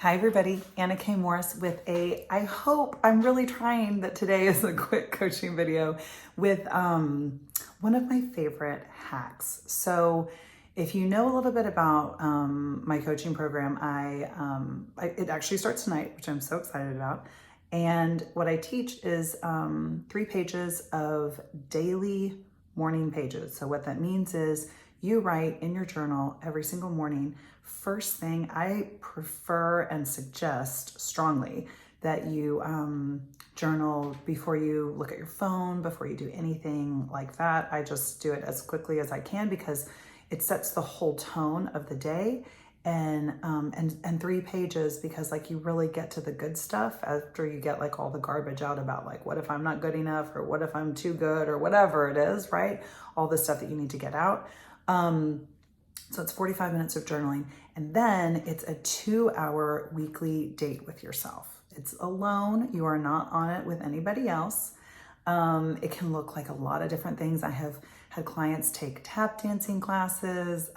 Hi everybody, Anna K. Morris with I'm really trying that today is a quick coaching video with one of my favorite hacks. So if you know a little bit about my coaching program, it actually starts tonight, which I'm so excited about. And what I teach is 3 pages of daily morning pages. So what that means is you write in your journal every single morning. First thing, I prefer and suggest strongly that you journal before you look at your phone, before you do anything like that. I just do it as quickly as I can because it sets the whole tone of the day. And 3 pages because like you really get to the good stuff after you get like all the garbage out about like what if I'm not good enough or what if I'm too good or whatever it is, right? All the stuff that you need to get out. So it's 45 minutes of journaling, and then it's a 2-hour weekly date with yourself. It's alone. You are not on it with anybody else. It can look like a lot of different things. I have had clients take tap dancing classes.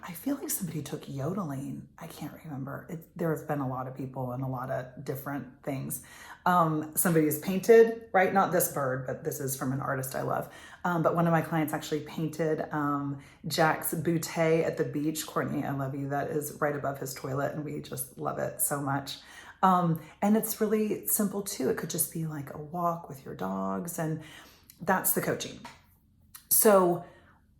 I feel like somebody took yodeling. I can't remember. There have been a lot of people and a lot of different things. Somebody has painted, right? Not this bird, but this is from an artist I love. But one of my clients actually painted Jack's bouquet at the beach. Courtney, I love you. That is right above his toilet, and we just love it so much. And it's really simple too. It could just be like a walk with your dogs, and that's the coaching. So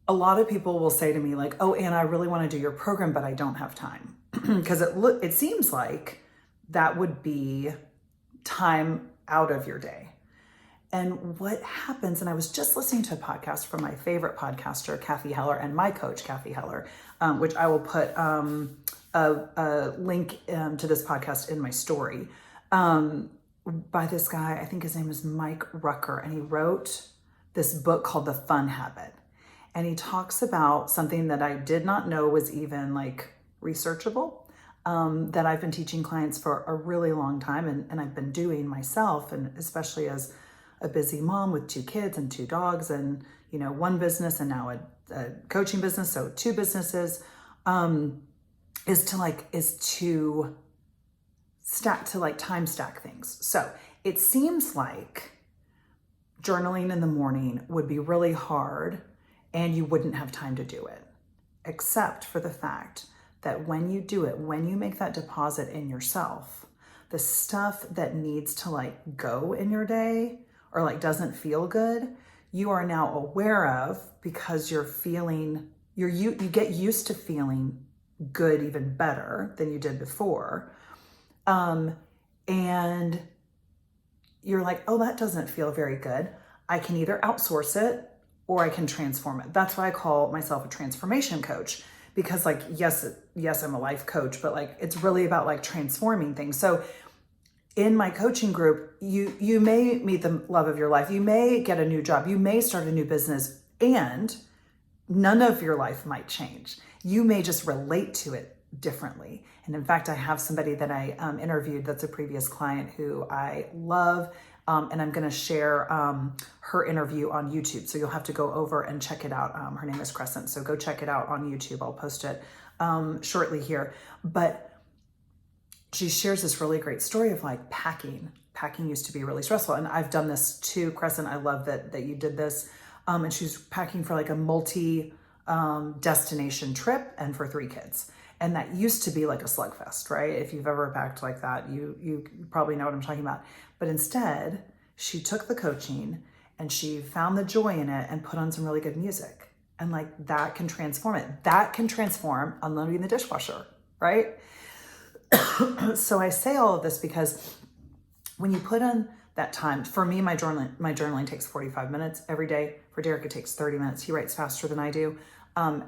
a lot of people will say to me like, oh, Anna, I really want to do your program, but I don't have time. Because it seems like that would be time out of your day. And what happens, and I was just listening to a podcast from my favorite podcaster, Cathy Heller, and my coach, Cathy Heller, which I will put a link to this podcast in my story, by this guy, I think his name is Mike Rucker, and he wrote this book called The Fun Habit. And he talks about something that I did not know was even like researchable, that I've been teaching clients for a really long time, and I've been doing myself, and especially as a busy mom with 2 kids and 2 dogs and, 1 business and now a coaching business. So 2 businesses, is to time stack things. So it seems like journaling in the morning would be really hard and you wouldn't have time to do it, except for the fact that when you do it, when you make that deposit in yourself, the stuff that needs to go in your day or doesn't feel good, you are now aware of because you get used to feeling good even better than you did before. And you're like, oh, that doesn't feel very good. I can either outsource it or I can transform it. That's why I call myself a transformation coach, because yes, I'm a life coach, but it's really about transforming things. So in my coaching group, you may meet the love of your life. You may get a new job. You may start a new business, and none of your life might change. You may just relate to it differently. And in fact, I have somebody that I interviewed that's a previous client who I love, and I'm going to share her interview on YouTube. So you'll have to go over and check it out. Her name is Crescent. So go check it out on YouTube. I'll post it shortly here. But she shares this really great story of packing. Packing used to be really stressful. And I've done this too, Crescent. I love that you did this. And she's packing for a multi destination trip and for 3 kids. And that used to be a slugfest, right? If you've ever packed like that, you probably know what I'm talking about. But instead, she took the coaching and she found the joy in it and put on some really good music. And that can transform it. That can transform unloading the dishwasher, right? So I say all of this because when you put in that time, for me, my journaling takes 45 minutes every day. For Derek, it takes 30 minutes. He writes faster than I do.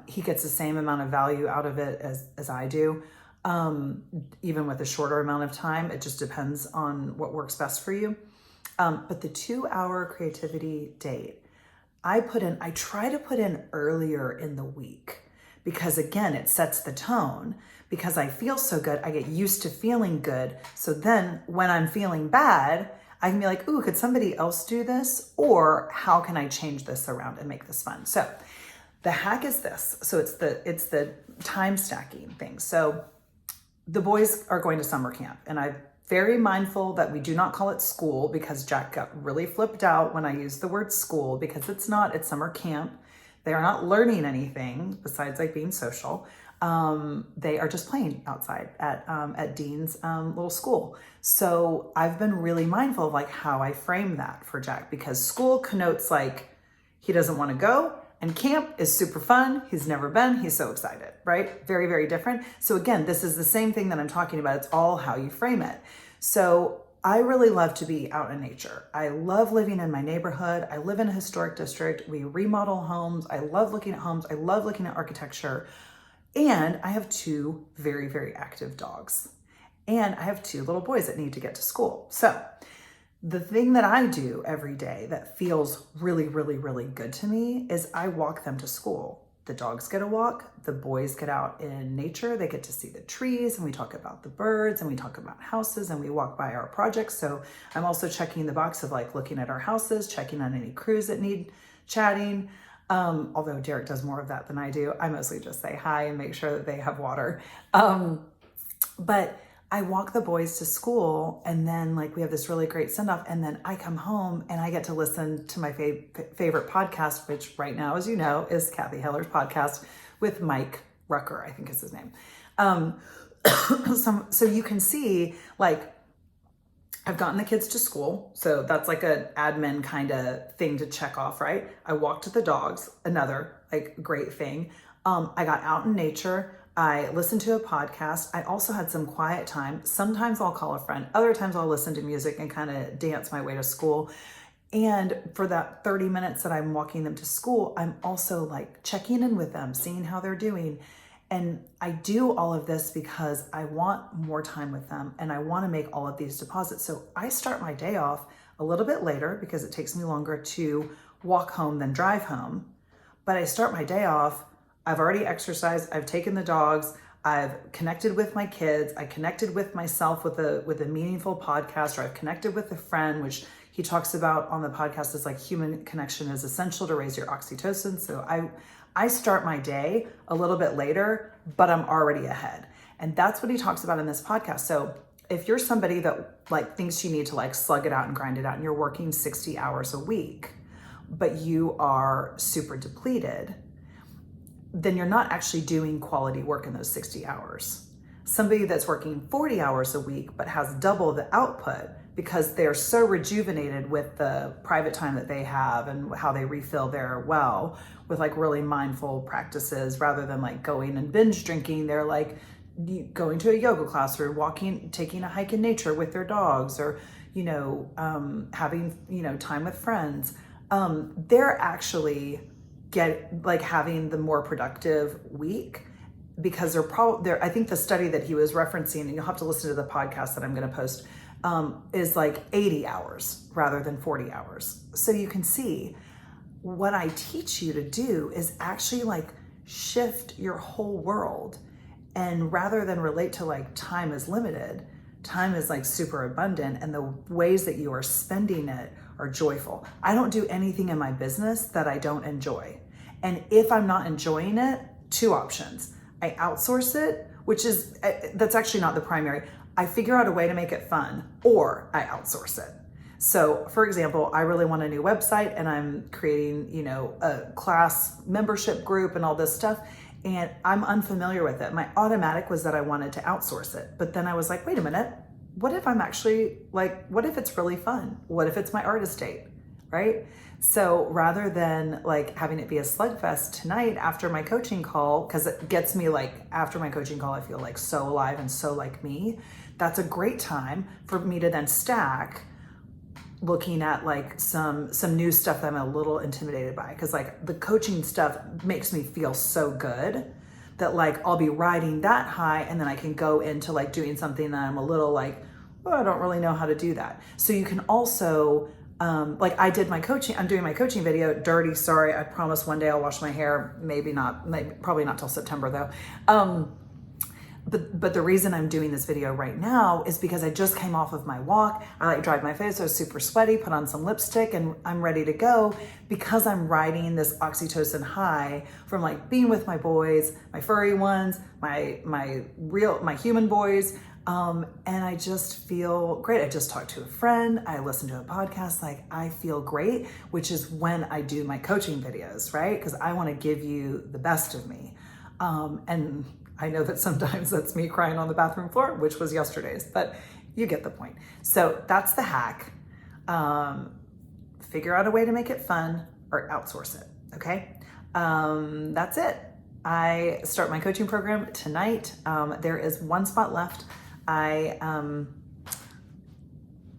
He gets the same amount of value out of it as I do, even with a shorter amount of time. It just depends on what works best for you. But the 2-hour creativity date, I try to put in earlier in the week because again, it sets the tone. Because I feel so good, I get used to feeling good. So then when I'm feeling bad, I can be like, ooh, could somebody else do this? Or how can I change this around and make this fun? So the hack is this. So it's the time stacking thing. So the boys are going to summer camp, and I'm very mindful that we do not call it school, because Jack got really flipped out when I used the word school, because it's not, it's summer camp. They are not learning anything besides like being social. They are just playing outside at Dean's little school. So I've been really mindful of like how I frame that for Jack, because school connotes like he doesn't want to go, and camp is super fun. He's never been, he's so excited, right? Very, very different. So again, this is the same thing that I'm talking about. It's all how you frame it. So I really love to be out in nature. I love living in my neighborhood. I live in a historic district. We remodel homes. I love looking at homes. I love looking at architecture. And I have 2 very, very active dogs. And I have 2 little boys that need to get to school. So the thing that I do every day that feels really, really, really good to me is I walk them to school. The dogs get a walk, the boys get out in nature, they get to see the trees, and we talk about the birds, and we talk about houses, and we walk by our projects. So I'm also checking the box of like looking at our houses, checking on any crews that need chatting. Although Derek does more of that than I do. I mostly just say hi and make sure that they have water. But I walk the boys to school, and then like we have this really great send off, and then I come home and I get to listen to my favorite podcast, which right now, as you know, is Kathy Heller's podcast with Mike Rucker, I think is his name. So you can see like I've gotten the kids to school. So that's like an admin kind of thing to check off, right? I walked the dogs, another like great thing. I got out in nature. I listened to a podcast. I also had some quiet time. Sometimes I'll call a friend. Other times I'll listen to music and kind of dance my way to school. And for that 30 minutes that I'm walking them to school, I'm also like checking in with them, seeing how they're doing. And I do all of this because I want more time with them, and I want to make all of these deposits. So I start my day off a little bit later because it takes me longer to walk home than drive home. But I start my day off, I've already exercised, I've taken the dogs, I've connected with my kids, I connected with myself with a meaningful podcast, or I've connected with a friend, which he talks about on the podcast is like human connection is essential to raise your oxytocin. So I start my day a little bit later, but I'm already ahead. And that's what he talks about in this podcast. So if you're somebody that like thinks you need to like slug it out and grind it out, and you're working 60 hours a week, but you are super depleted, then you're not actually doing quality work in those 60 hours. Somebody that's working 40 hours a week, but has double the output because they're so rejuvenated with the private time that they have and how they refill their well with like really mindful practices, rather than like going and binge drinking. They're like going to a yoga class, or taking a hike in nature with their dogs, or, having, time with friends. They're actually having the more productive week, because they're I think the study that he was referencing, and you'll have to listen to the podcast that I'm going to post, is like 80 hours rather than 40 hours. So you can see what I teach you to do is actually like shift your whole world. And rather than relate to like time is limited, time is like super abundant, and the ways that you are spending it are joyful. I don't do anything in my business that I don't enjoy. And if I'm not enjoying it, 2 options. I outsource it, that's actually not the primary. I figure out a way to make it fun, or I outsource it. So for example, I really want a new website, and I'm creating, a class membership group and all this stuff, and I'm unfamiliar with it. My automatic was that I wanted to outsource it. But then I was like, wait a minute, what if what if it's really fun? What if it's my art estate, right? So rather than like having it be a slugfest tonight after my coaching call, because it gets me like after my coaching call, I feel like so alive and so like me. That's a great time for me to then stack looking at like some new stuff that I'm a little intimidated by, because like the coaching stuff makes me feel so good that like I'll be riding that high, and then I can go into like doing something that I'm a little like, oh, I don't really know how to do that. So you can also like I'm doing my coaching video dirty. Sorry, I promise one day I'll wash my hair. Probably not till September though. But the reason I'm doing this video right now is because I just came off of my walk. I like dried my face, I was super sweaty, put on some lipstick, and I'm ready to go because I'm riding this oxytocin high from like being with my boys, my furry ones, my human boys. And I just feel great. I just talked to a friend. I listened to a podcast. Like, I feel great, which is when I do my coaching videos, right? Because I want to give you the best of me. And I know that sometimes that's me crying on the bathroom floor, which was yesterday's, but you get the point. So that's the hack. Figure out a way to make it fun or outsource it. Okay. That's it. I start my coaching program tonight. There is one spot left.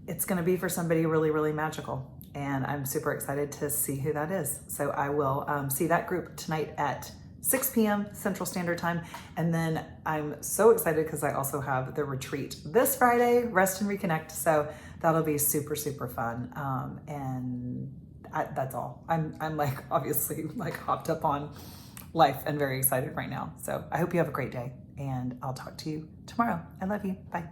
It's going to be for somebody really, really magical. And I'm super excited to see who that is. So I will see that group tonight at 6 p.m. Central Standard Time. And then I'm so excited because I also have the retreat this Friday, Rest and Reconnect. So that'll be super, super fun. That's all. I'm like, obviously like hopped up on life and very excited right now. So I hope you have a great day and I'll talk to you tomorrow. I love you. Bye.